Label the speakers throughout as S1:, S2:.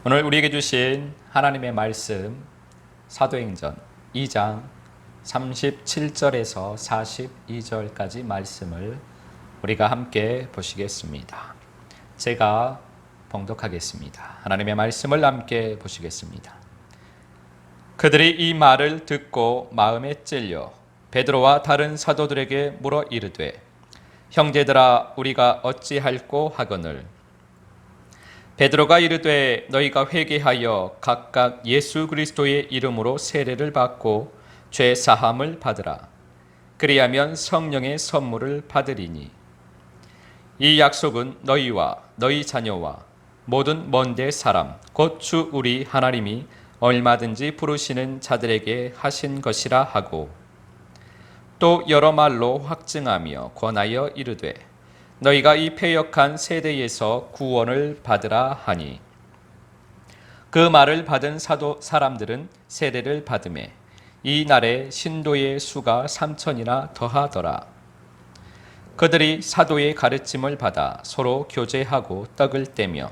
S1: 오늘 우리에게 주신 하나님의 말씀 사도행전 2장 37절에서 42절까지 말씀을 우리가 함께 보시겠습니다. 제가 봉독하겠습니다. 하나님의 말씀을 함께 보시겠습니다. 그들이 이 말을 듣고 마음에 찔려 베드로와 다른 사도들에게 물어 이르되 형제들아 우리가 어찌할꼬 하거늘. 베드로가 이르되 너희가 회개하여 각각 예수 그리스도의 이름으로 세례를 받고 죄 사함을 받으라. 그리하면 성령의 선물을 받으리니 이 약속은 너희와 너희 자녀와 모든 먼데 사람 곧 주 우리 하나님이 얼마든지 부르시는 자들에게 하신 것이라 하고 또 여러 말로 확증하며 권하여 이르되 너희가 이 패역한 세대에서 구원을 받으라 하니 그 말을 받은 사도 사람들은 세례를 받음에 이 날에 신도의 수가 3천이나 더하더라. 그들이 사도의 가르침을 받아 서로 교제하고 떡을 떼며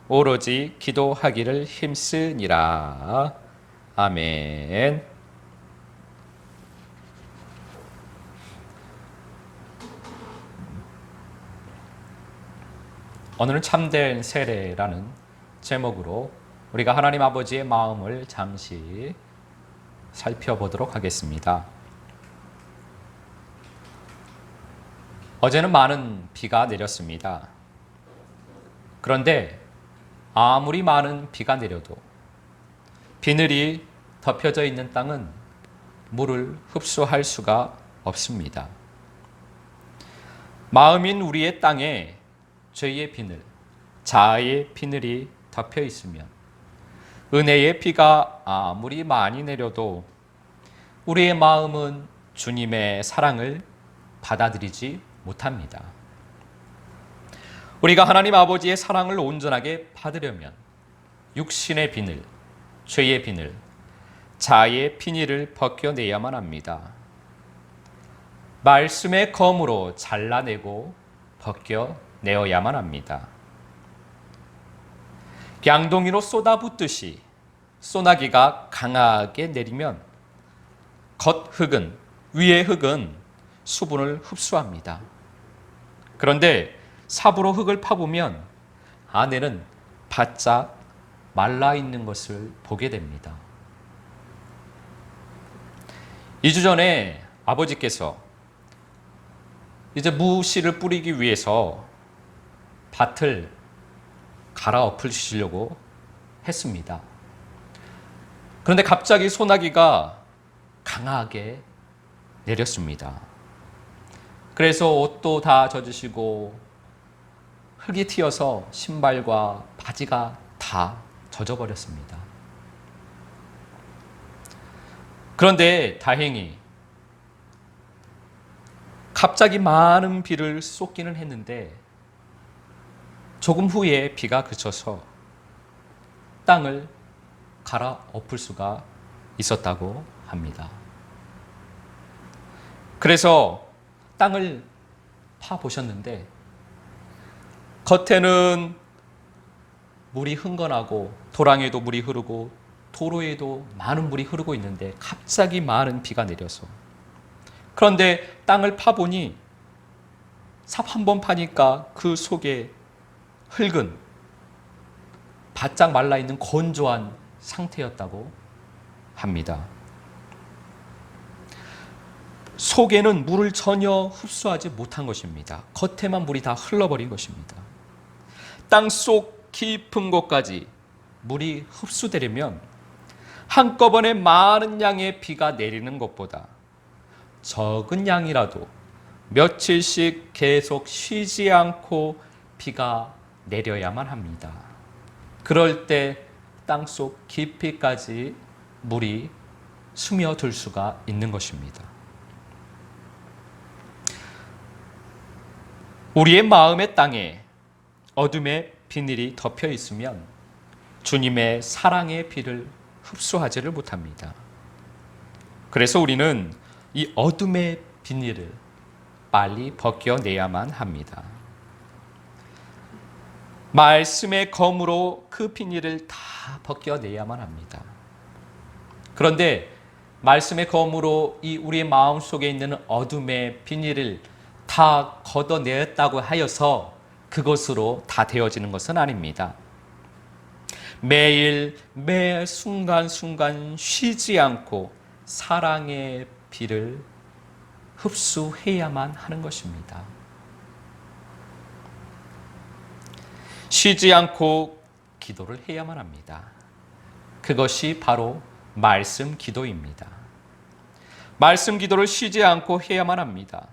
S1: 오로지 기도하기를 힘쓰니라. 아멘. 오늘은 참된 세례라는 제목으로 우리가 하나님 아버지의 마음을 잠시 살펴보도록 하겠습니다. 어제는 많은 비가 내렸습니다. 그런데 아무리 많은 비가 내려도 비늘이 덮여져 있는 땅은 물을 흡수할 수가 없습니다. 마음인 우리의 땅에 죄의 비늘, 자아의 비늘이 덮여 있으면 은혜의 비가 아무리 많이 내려도 우리의 마음은 주님의 사랑을 받아들이지 못합니다. 우리가 하나님 아버지의 사랑을 온전하게 받으려면 육신의 비늘, 죄의 비늘, 자아의 비닐을 벗겨내야만 합니다. 말씀의 검으로 잘라내고 벗겨내어야만 합니다. 양동이로 쏟아붓듯이 소나기가 강하게 내리면 겉 흙은, 위의 흙은 수분을 흡수합니다. 그런데 삽으로 흙을 파보면 안에는 바짝 말라있는 것을 보게 됩니다. 2주 전에 아버지께서 이제 무씨를 뿌리기 위해서 밭을 갈아엎으시려고 했습니다. 그런데 갑자기 소나기가 강하게 내렸습니다. 그래서 옷도 다 젖으시고 흙이 튀어서 신발과 바지가 다 젖어버렸습니다. 그런데 다행히 갑자기 많은 비를 쏟기는 했는데 조금 후에 비가 그쳐서 땅을 갈아엎을 수가 있었다고 합니다. 그래서 땅을 파보셨는데 겉에는 물이 흥건하고 도랑에도 물이 흐르고 도로에도 많은 물이 흐르고 있는데 갑자기 많은 비가 내려서 그런데 땅을 파보니 삽 한 번 파니까 그 속에 흙은 바짝 말라있는 건조한 상태였다고 합니다. 속에는 물을 전혀 흡수하지 못한 것입니다. 겉에만 물이 다 흘러버린 것입니다. 땅속 깊은 곳까지 물이 흡수되려면 한꺼번에 많은 양의 비가 내리는 것보다 적은 양이라도 며칠씩 계속 쉬지 않고 비가 내려야만 합니다. 그럴 때 땅속 깊이까지 물이 스며들 수가 있는 것입니다. 우리의 마음의 땅에 어둠의 비늘이 덮여 있으면 주님의 사랑의 비를 흡수하지를 못합니다. 그래서 우리는 이 어둠의 비닐을 빨리 벗겨내야만 합니다. 말씀의 검으로 그 비닐을 다 벗겨내야만 합니다. 그런데 말씀의 검으로 이 우리의 마음 속에 있는 어둠의 비닐을 다 걷어내었다고 하여서 그것으로 다 되어지는 것은 아닙니다. 매일 매 순간순간 쉬지 않고 사랑의 비를 흡수해야만 하는 것입니다. 쉬지 않고 기도를 해야만 합니다. 그것이 바로 말씀 기도입니다. 말씀 기도를 쉬지 않고 해야만 합니다.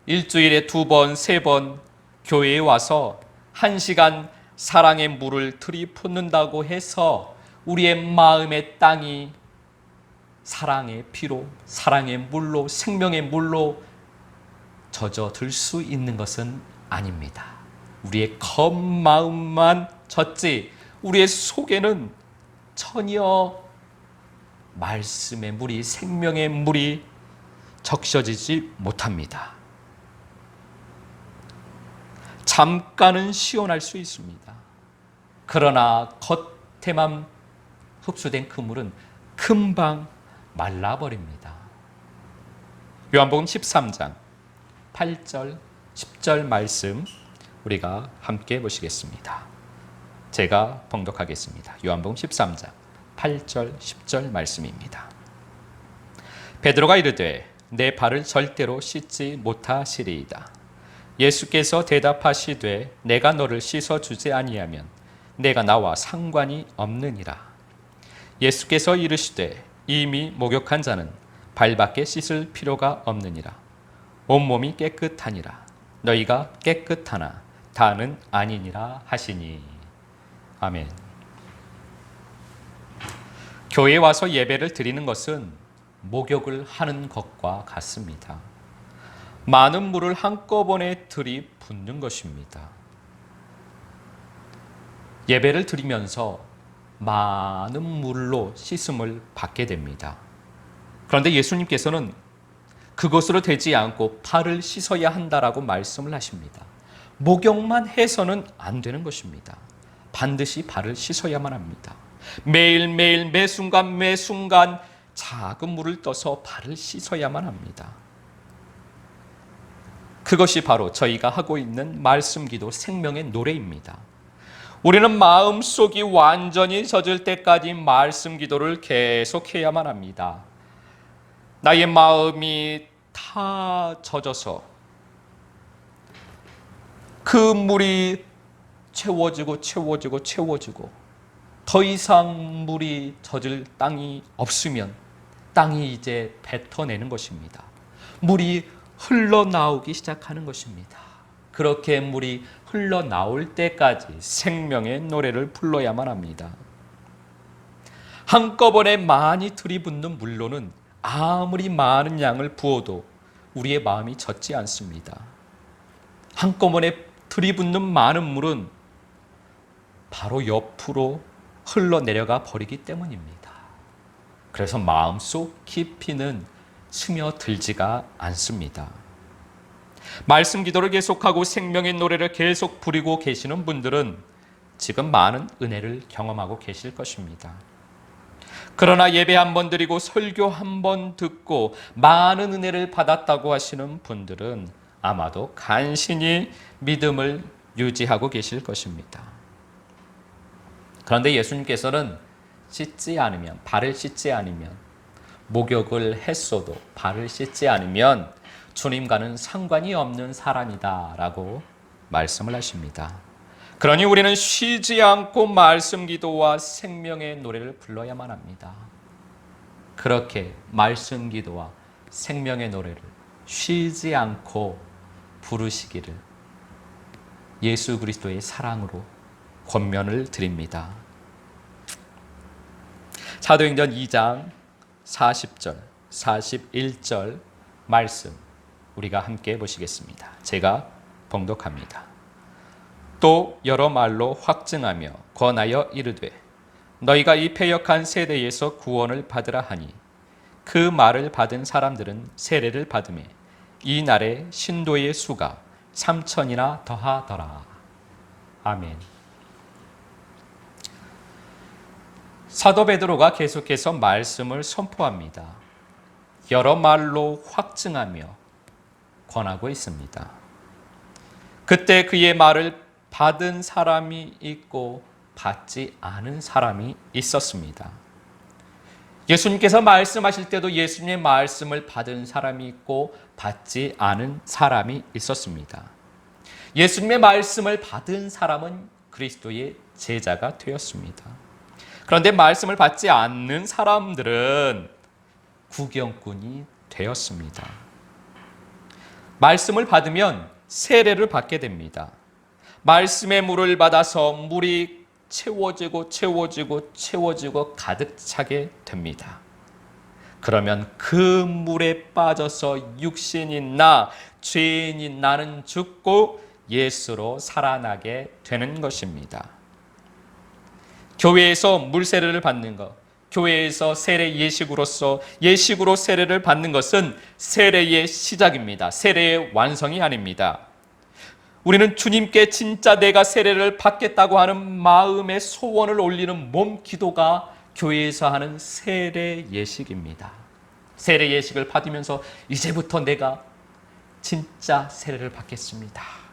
S1: 일주일에 2번, 3번 교회에 와서 1시간 사랑의 물을 들이붓는다고 해서 우리의 마음의 땅이 사랑의 피로, 사랑의 물로, 생명의 물로 젖어들 수 있는 것은 아닙니다. 우리의 겉마음만 젖지 우리의 속에는 전혀 말씀의 물이, 생명의 물이 적셔지지 못합니다. 잠깐은 시원할 수 있습니다. 그러나 겉에만 흡수된 그 물은 금방 말라버립니다. 요한복음 13장 8절, 10절 말씀 우리가 함께 보시겠습니다. 제가 봉독하겠습니다. 요한복음 13장 8절, 10절 말씀입니다. 베드로가 이르되 내 발을 절대로 씻지 못하시리이다. 예수께서 대답하시되 내가 너를 씻어주지 아니하면 내가 나와 상관이 없느니라. 예수께서 이르시되 이미 목욕한 자는 발밖에 씻을 필요가 없느니라. 온몸이 깨끗하니라. 너희가 깨끗하나 다는 아니니라 하시니. 아멘. 교회에 와서 예배를 드리는 것은 목욕을 하는 것과 같습니다. 많은 물을 한꺼번에 들이붓는 것입니다. 예배를 드리면서 많은 물로 씻음을 받게 됩니다. 그런데 예수님께서는 그것으로 되지 않고 발을 씻어야 한다라고 말씀을 하십니다. 목욕만 해서는 안 되는 것입니다. 반드시 발을 씻어야만 합니다. 매일매일 매순간 매순간 작은 물을 떠서 발을 씻어야만 합니다. 그것이 바로 저희가 하고 있는 말씀 기도 생명의 노래입니다. 우리는 마음속이 완전히 젖을 때까지 말씀 기도를 계속해야만 합니다. 나의 마음이 다 젖어서 그 물이 채워지고 더 이상 물이 젖을 땅이 없으면 땅이 이제 뱉어내는 것입니다. 물이 흘러나오기 시작하는 것입니다. 그렇게 물이 흘러나올 때까지 생명의 노래를 불러야만 합니다. 한꺼번에 많이 들이붓는 물로는 아무리 많은 양을 부어도 우리의 마음이 젖지 않습니다. 한꺼번에 들이붓는 많은 물은 바로 옆으로 흘러내려가 버리기 때문입니다. 그래서 마음속 깊이는 스며들지가 않습니다. 말씀 기도를 계속하고 생명의 노래를 계속 부리고 계시는 분들은 지금 많은 은혜를 경험하고 계실 것입니다. 그러나 예배 한 번 드리고 설교 한 번 듣고 많은 은혜를 받았다고 하시는 분들은 아마도 간신히 믿음을 유지하고 계실 것입니다. 그런데 예수님께서는 발을 씻지 않으면 목욕을 했어도 발을 씻지 않으면 주님과는 상관이 없는 사람이다라고 말씀을 하십니다. 그러니 우리는 쉬지 않고 말씀 기도와 생명의 노래를 불러야만 합니다. 그렇게 말씀 기도와 생명의 노래를 쉬지 않고 부르시기를 예수 그리스도의 사랑으로 권면을 드립니다. 사도행전 2장 40절, 41절 말씀 우리가 함께 보시겠습니다. 제가 봉독합니다. 또 여러 말로 확증하며 권하여 이르되 너희가 이 패역한 세대에서 구원을 받으라 하니 그 말을 받은 사람들은 세례를 받음에 이 날에 신도의 수가 3,000이나 더하더라. 아멘. 사도 베드로가 계속해서 말씀을 선포합니다. 여러 말로 확증하며 권하고 있습니다. 그때 그의 말을 받은 사람이 있고 받지 않은 사람이 있었습니다. 예수님께서 말씀하실 때도 예수님의 말씀을 받은 사람이 있고 받지 않은 사람이 있었습니다. 예수님의 말씀을 받은 사람은 그리스도의 제자가 되었습니다. 그런데 말씀을 받지 않는 사람들은 구경꾼이 되었습니다. 말씀을 받으면 세례를 받게 됩니다. 말씀의 물을 받아서 물이 채워지고 가득 차게 됩니다. 그러면 그 물에 빠져서 육신이 나, 죄인인 나는 죽고 예수로 살아나게 되는 것입니다. 교회에서 물세례를 받는 것, 교회에서 세례 예식으로 세례를 받는 것은 세례의 시작입니다. 세례의 완성이 아닙니다. 우리는 주님께 진짜 내가 세례를 받겠다고 하는 마음의 소원을 올리는 몸 기도가 교회에서 하는 세례 예식입니다. 세례 예식을 받으면서 이제부터 내가 진짜 세례를 받겠습니다.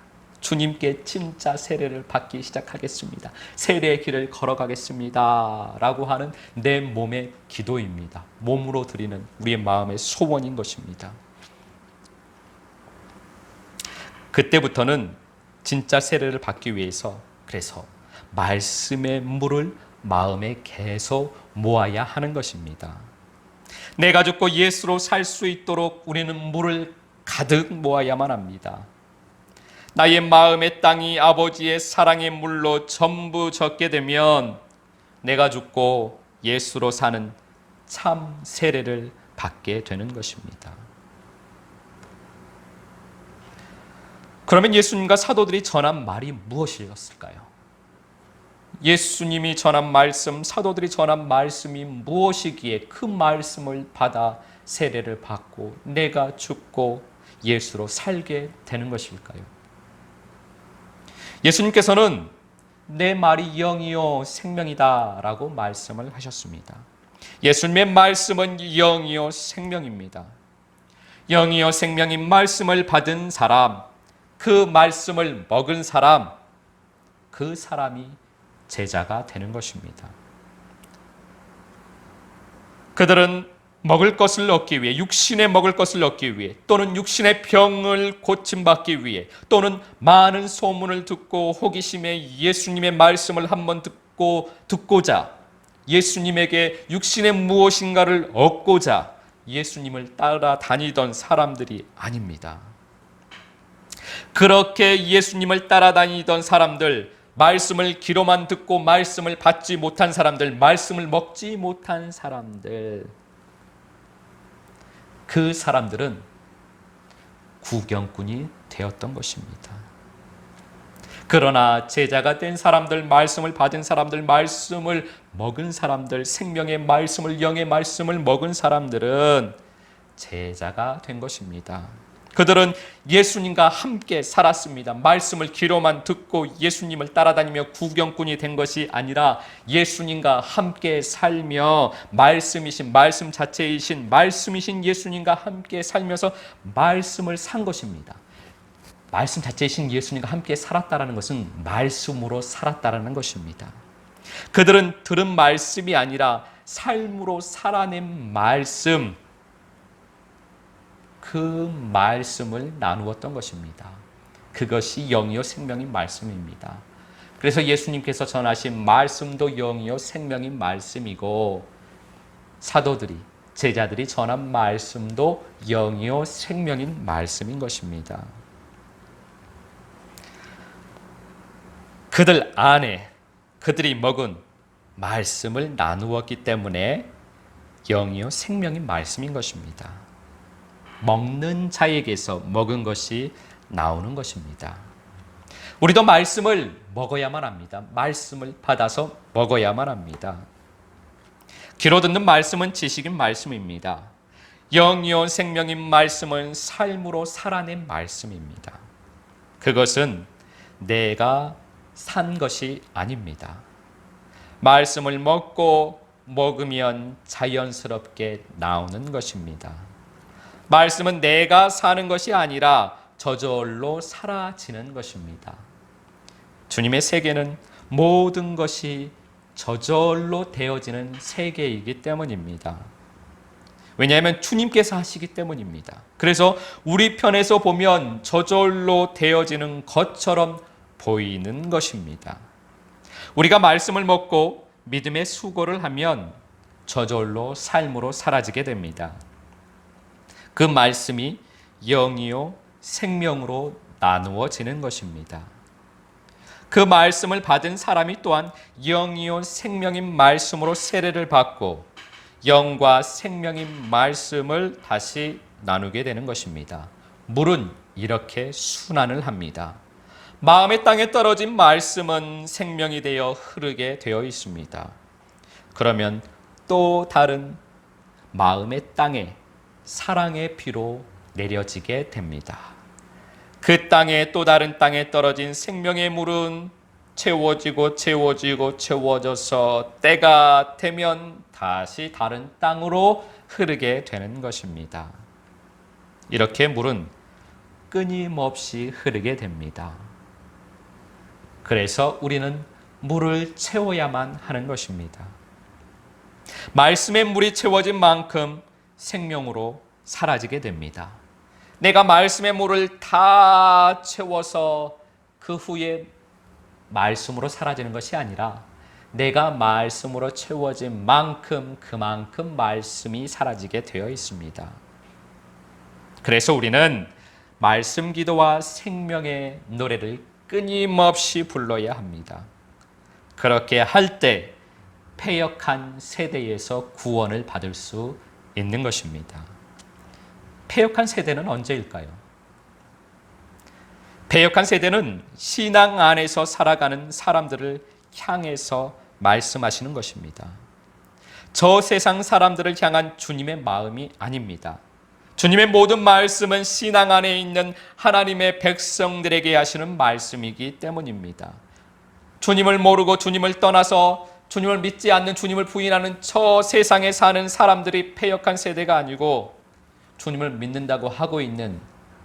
S1: 주님께 진짜 세례를 받기 시작하겠습니다. 세례의 길을 걸어가겠습니다. 라고 하는 내 몸의 기도입니다. 몸으로 드리는 우리의 마음의 소원인 것입니다. 그때부터는 진짜 세례를 받기 위해서 그래서 말씀의 물을 마음에 계속 모아야 하는 것입니다. 내가 죽고 예수로 살 수 있도록 우리는 물을 가득 모아야만 합니다. 나의 마음의 땅이 아버지의 사랑의 물로 전부 젖게 되면 내가 죽고 예수로 사는 참 세례를 받게 되는 것입니다. 그러면 예수님과 사도들이 전한 말이 무엇이었을까요? 예수님이 전한 말씀, 사도들이 전한 말씀이 무엇이기에 그 말씀을 받아 세례를 받고 내가 죽고 예수로 살게 되는 것일까요? 예수님께서는 내 말이 영이요 생명이다 라고 말씀을 하셨습니다. 예수님의 말씀은 영이요 생명입니다. 영이요 생명인 말씀을 받은 사람, 그 말씀을 먹은 사람, 그 사람이 제자가 되는 것입니다. 그들은 먹을 것을 얻기 위해, 육신에 먹을 것을 얻기 위해, 또는 육신의 병을 고침받기 위해, 또는 많은 소문을 듣고 호기심에 예수님의 말씀을 한번 듣고자 예수님에게 육신의 무엇인가를 얻고자 예수님을 따라다니던 사람들이 아닙니다. 그렇게 예수님을 따라다니던 사람들, 말씀을 귀로만 듣고 말씀을 받지 못한 사람들, 말씀을 먹지 못한 사람들, 그 사람들은 구경꾼이 되었던 것입니다. 그러나 제자가 된 사람들, 말씀을 받은 사람들, 말씀을 먹은 사람들, 생명의 말씀을, 영의 말씀을 먹은 사람들은 제자가 된 것입니다. 그들은 예수님과 함께 살았습니다. 말씀을 귀로만 듣고 예수님을 따라다니며 구경꾼이 된 것이 아니라 예수님과 함께 살며 말씀이신, 말씀 자체이신, 말씀이신 예수님과 함께 살면서 말씀을 산 것입니다. 말씀 자체이신 예수님과 함께 살았다라는 것은 말씀으로 살았다라는 것입니다. 그들은 들은 말씀이 아니라 삶으로 살아낸 말씀, 그 말씀을 나누었던 것입니다. 그것이 영이요 생명인 말씀입니다. 그래서 예수님께서 전하신 말씀도 영이요 생명인 말씀이고 사도들이, 제자들이 전한 말씀도 영이요 생명인 말씀인 것입니다. 그들 안에 그들이 먹은 말씀을 나누었기 때문에 영이요 생명인 말씀인 것입니다. 먹는 자에게서 먹은 것이 나오는 것입니다. 우리도 말씀을 먹어야만 합니다. 말씀을 받아서 먹어야만 합니다. 귀로 듣는 말씀은 지식인 말씀입니다. 영이요 생명인 말씀은 삶으로 살아낸 말씀입니다. 그것은 내가 산 것이 아닙니다. 말씀을 먹으면 자연스럽게 나오는 것입니다. 말씀은 내가 사는 것이 아니라 저절로 사라지는 것입니다. 주님의 세계는 모든 것이 저절로 되어지는 세계이기 때문입니다. 왜냐하면 주님께서 하시기 때문입니다. 그래서 우리 편에서 보면 저절로 되어지는 것처럼 보이는 것입니다. 우리가 말씀을 먹고 믿음의 수고를 하면 저절로 삶으로 사라지게 됩니다. 그 말씀이 영이요 생명으로 나누어지는 것입니다. 그 말씀을 받은 사람이 또한 영이요 생명인 말씀으로 세례를 받고 영과 생명인 말씀을 다시 나누게 되는 것입니다. 물은 이렇게 순환을 합니다. 마음의 땅에 떨어진 말씀은 생명이 되어 흐르게 되어 있습니다. 그러면 또 다른 마음의 땅에 사랑의 비로 내려지게 됩니다. 그 땅에 또 다른 땅에 떨어진 생명의 물은 채워져서 때가 되면 다시 다른 땅으로 흐르게 되는 것입니다. 이렇게 물은 끊임없이 흐르게 됩니다. 그래서 우리는 물을 채워야만 하는 것입니다. 말씀의 물이 채워진 만큼 생명으로 사라지게 됩니다. 내가 말씀의 물을 다 채워서 그 후에 말씀으로 사라지는 것이 아니라 내가 말씀으로 채워진 만큼 그만큼 말씀이 사라지게 되어 있습니다. 그래서 우리는 말씀 기도와 생명의 노래를 끊임없이 불러야 합니다. 그렇게 할 때 패역한 세대에서 구원을 받을 수 있는 것입니다. 패역한 세대는 언제일까요? 패역한 세대는 신앙 안에서 살아가는 사람들을 향해서 말씀하시는 것입니다. 저 세상 사람들을 향한 주님의 마음이 아닙니다. 주님의 모든 말씀은 신앙 안에 있는 하나님의 백성들에게 하시는 말씀이기 때문입니다. 주님을 모르고 주님을 떠나서 주님을 믿지 않는, 주님을 부인하는 저 세상에 사는 사람들이 패역한 세대가 아니고 주님을 믿는다고 하고 있는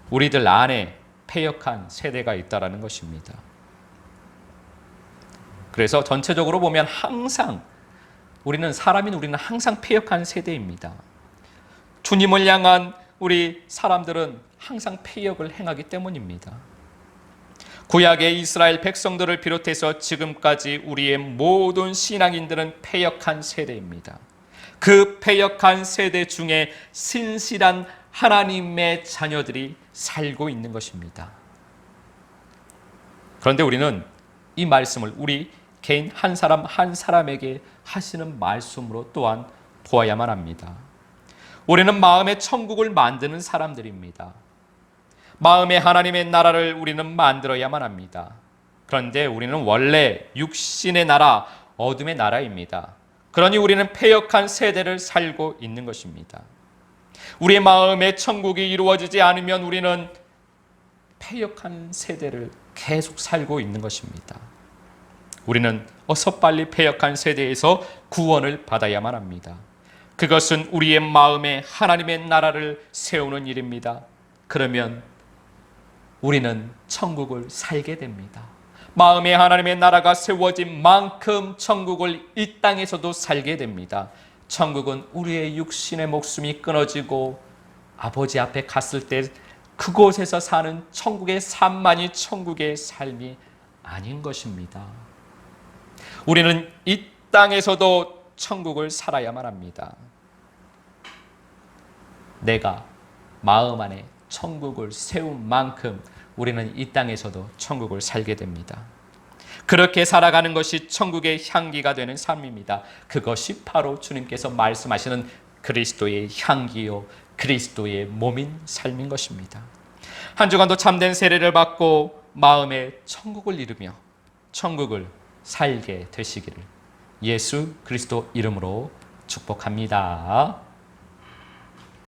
S1: 우리들 안에 패역한 세대가 있다는 것입니다. 그래서 전체적으로 보면 항상 우리는 항상 패역한 세대입니다. 주님을 향한 우리 사람들은 항상 패역을 행하기 때문입니다. 구약의 이스라엘 백성들을 비롯해서 지금까지 우리의 모든 신앙인들은 패역한 세대입니다. 그 패역한 세대 중에 신실한 하나님의 자녀들이 살고 있는 것입니다. 그런데 우리는 이 말씀을 우리 개인 한 사람 한 사람에게 하시는 말씀으로 또한 보아야만 합니다. 우리는 마음의 천국을 만드는 사람들입니다. 마음의 하나님의 나라를 우리는 만들어야만 합니다. 그런데 우리는 원래 육신의 나라, 어둠의 나라입니다. 그러니 우리는 패역한 세대를 살고 있는 것입니다. 우리의 마음의 천국이 이루어지지 않으면 우리는 패역한 세대를 계속 살고 있는 것입니다. 우리는 어서 빨리 패역한 세대에서 구원을 받아야만 합니다. 그것은 우리의 마음에 하나님의 나라를 세우는 일입니다. 그러면 우리는 천국을 살게 됩니다. 마음에 하나님의 나라가 세워진 만큼 천국을 이 땅에서도 살게 됩니다. 천국은 우리의 육신의 목숨이 끊어지고 아버지 앞에 갔을 때 그곳에서 사는 천국의 삶만이 천국의 삶이 아닌 것입니다. 우리는 이 땅에서도 천국을 살아야만 합니다. 내가 마음 안에 천국을 세운 만큼 우리는 이 땅에서도 천국을 살게 됩니다. 그렇게 살아가는 것이 천국의 향기가 되는 삶입니다. 그것이 바로 주님께서 말씀하시는 그리스도의 향기요 그리스도의 몸인 삶인 것입니다. 한 주간도 참된 세례를 받고 마음에 천국을 이루며 천국을 살게 되시기를 예수 그리스도 이름으로 축복합니다.